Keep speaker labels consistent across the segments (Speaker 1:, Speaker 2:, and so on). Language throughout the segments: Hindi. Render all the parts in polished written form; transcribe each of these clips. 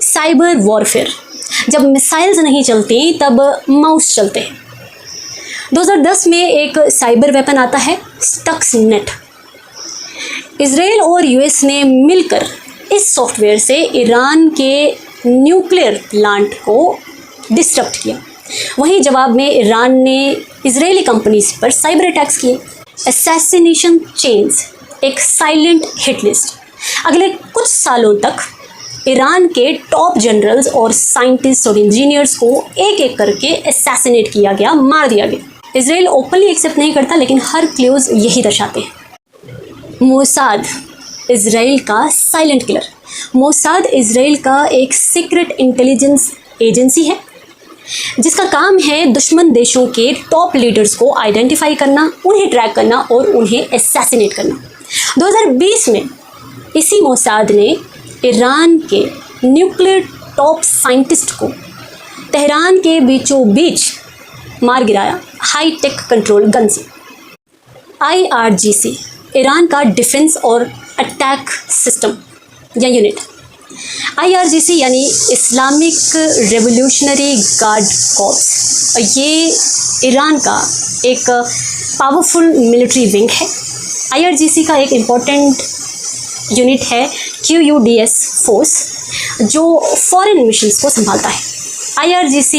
Speaker 1: Cyber warfare. जब मिसाइल्स नहीं चलती तब माउस चलते हैं। 2010 में एक साइबर वेपन आता है स्टक्सनेट। इजराइल और यूएस ने मिलकर इस सॉफ्टवेयर से ईरान के न्यूक्लियर प्लांट को डिस्टर्ब किया। वहीं जवाब में ईरान ने इजरायली कंपनीज पर साइबर अटैक्स किए। असैसिनेशन चेन्स, एक साइलेंट हिट लिस्ट। अगले कुछ सालों तक ईरान के टॉप जनरल्स और साइंटिस्ट और इंजीनियर्स को एक एक करके असैसिनेट किया गया, मार दिया गया। इजराइल ओपनली एक्सेप्ट नहीं करता, लेकिन हर क्लूज यही दर्शाते हैं। मोसाद, इजराइल का साइलेंट किलर। मोसाद इजराइल का एक सीक्रेट इंटेलिजेंस एजेंसी है जिसका काम है दुश्मन देशों के टॉप लीडर्स को आइडेंटिफाई करना, उन्हें ट्रैक करना और उन्हें असैसिनेट करना। 2020 में इसी मोसाद ने ईरान के न्यूक्लियर टॉप साइंटिस्ट को तेहरान के बीचों बीच मार गिराया हाई टेक कंट्रोल गन से। IRGC, ईरान का डिफेंस और अटैक सिस्टम या यूनिट। IRGC यानी इस्लामिक रेवोल्यूशनरी गार्ड कॉर्प्स, ये ईरान का एक पावरफुल मिलिट्री विंग है। IRGC का एक इम्पॉर्टेंट यूनिट है QUDS फोर्स, जो फॉरेन मिशंस को संभालता है। IRGC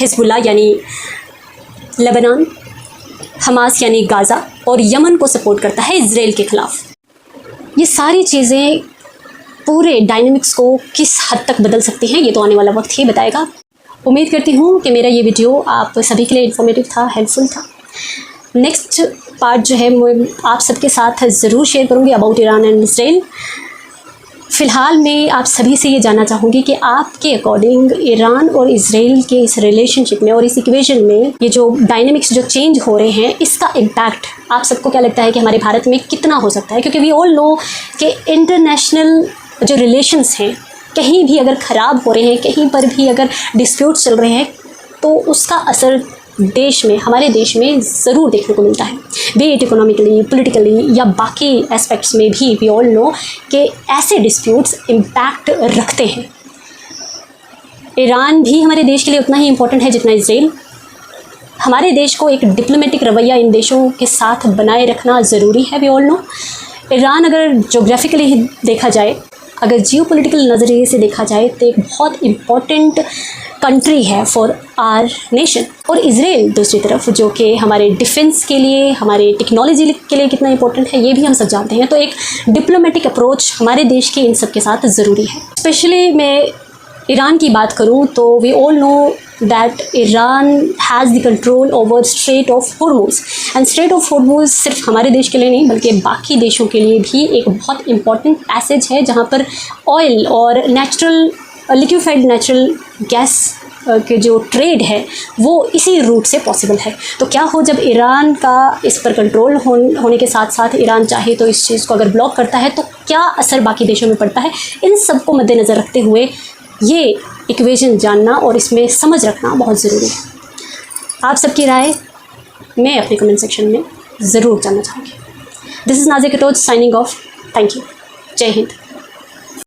Speaker 1: हिजबुल्लाह यानी लेबनान, हमास यानी गाज़ा और यमन को सपोर्ट करता है इजराइल के ख़िलाफ़। ये सारी चीज़ें पूरे डायनेमिक्स को किस हद तक बदल सकती हैं, ये तो आने वाला वक्त ही बताएगा। उम्मीद करती हूँ कि मेरा ये वीडियो आप सभी के लिए इन्फॉर्मेटिव था, हेल्पफुल था। नेक्स्ट पार्ट जो है मैं आप सबके साथ ज़रूर शेयर करूँगी अबाउट ईरान एंड इजराइल। फ़िलहाल मैं आप सभी से ये जानना चाहूँगी कि आपके अकॉर्डिंग ईरान और इजराइल के इस रिलेशनशिप में और इस इक्वेशन में ये जो डायनेमिक्स जो चेंज हो रहे हैं, इसका इम्पैक्ट आप सबको क्या लगता है कि हमारे भारत में कितना हो सकता है? क्योंकि वी ऑल नो कि इंटरनेशनल जो रिलेशंस हैं कहीं भी अगर ख़राब हो रहे हैं, कहीं पर भी अगर डिस्प्यूट चल रहे हैं, तो उसका असर देश में, हमारे देश में ज़रूर देखने को मिलता है, बी इट इकोनॉमिकली, पॉलिटिकली या बाकी एस्पेक्ट्स में भी। वी ऑल नो कि ऐसे डिस्प्यूट्स इम्पैक्ट रखते हैं। ईरान भी हमारे देश के लिए उतना ही इम्पोर्टेंट है जितना इजराइल। हमारे देश को एक डिप्लोमेटिक रवैया इन देशों के साथ बनाए रखना ज़रूरी है। वी ऑल नो ईरान अगर जोग्राफिकली देखा जाए, अगर जियोपॉलिटिकल नज़रिए से देखा जाए, तो एक बहुत इम्पॉर्टेंट कंट्री है फॉर आर नेशन। और इजराइल दूसरी तरफ, जो कि हमारे डिफेंस के लिए, हमारे टेक्नोलॉजी के लिए कितना इम्पोर्टेंट है, ये भी हम सब जानते हैं। तो एक डिप्लोमेटिक अप्रोच हमारे देश के इन सब के साथ ज़रूरी है। स्पेशली मैं ईरान की बात करूँ तो we all know that Iran has the control over strait of Hormuz. And strait of Hormuz सिर्फ हमारे देश के लिए नहीं बल्कि बाकी देशों के लिए भी एक बहुत इम्पॉर्टेंट पैसेज है, जहाँ पर ऑयल और नेचुरल लिक्विफाइड नेचुरल गैस के जो ट्रेड है वो इसी रूट से पॉसिबल है। तो क्या हो जब ईरान का इस पर कंट्रोल होने के साथ साथ ईरान चाहे तो इस चीज़ को अगर ब्लॉक करता है तो क्या असर बाकी देशों में पड़ता है? इन सब को मद्देनज़र रखते हुए ये इक्वेशन जानना और इसमें समझ रखना बहुत ज़रूरी है। आप सबकी राय मैं अपने कमेंट सेक्शन में ज़रूर जानना चाहूँगी। This is Nazia Katoch signing off. Thank you. जय हिंद।